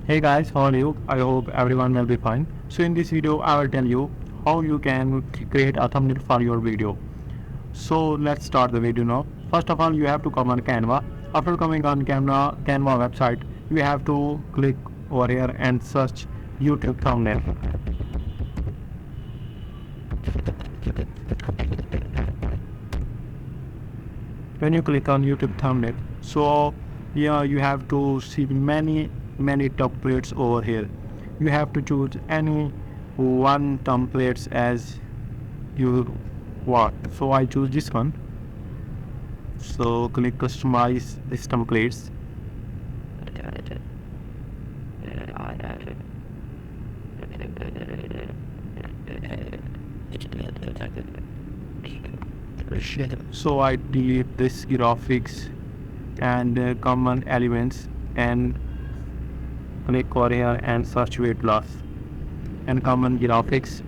Hey guys, how are you? I hope everyone will be fine. So in this video, I will tell you how you can create a thumbnail for your video. So let's start the video now. First of all, you have to come on Canva. After coming on Canva website, you have to click over here and search YouTube thumbnail. When you click on YouTube thumbnail, so yeah, you have to see many templates over here. You have to choose any one templates as you want. So I choose this one. So click customize this templates. So I delete this graphics and common elements and click over here and search weight loss and common graphics,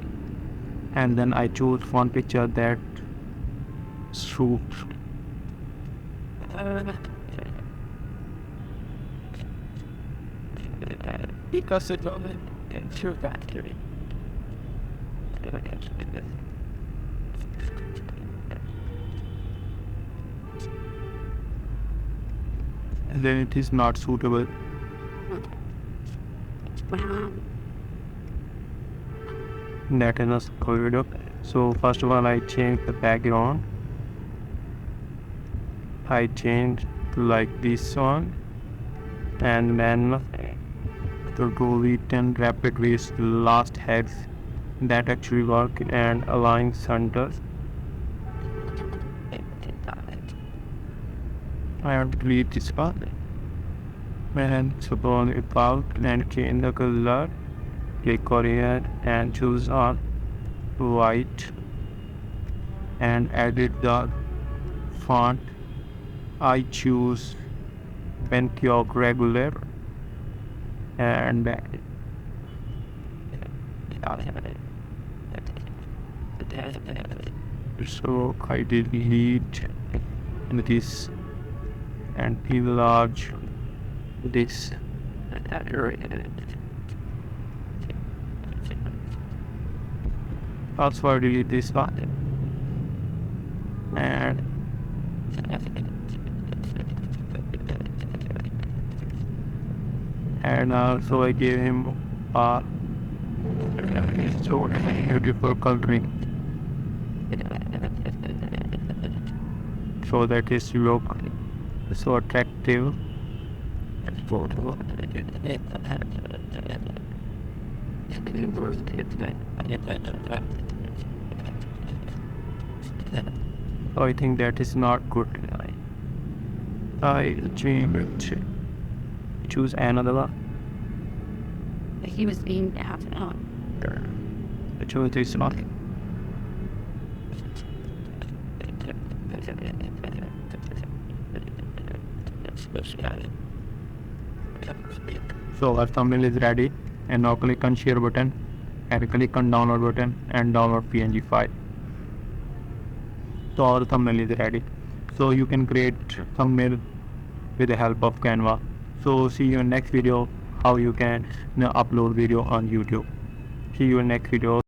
and then I choose one picture that suits. Because it's only two factory. And then it is not suitable. That is a video. So first of all, I change the background. I change to like this one, and then to do written rapid with last heads that actually work, and align center. I have to delete this part and suppose it out and change the color. Click over here and choose on white and edit the font. I choose Pentioc regular and so I delete this and enlarge this. Also I delete this one and also I gave him a so beautiful coloring so that is look so attractive. So I think that is not good. I choose another one. He was being half an hour. I choose this one. So our thumbnail is ready, and now click on share button and click on download button and download PNG file. So our thumbnail is ready. So you can create thumbnail with the help of Canva. So see you in next video how you can upload video on YouTube. See you in next video.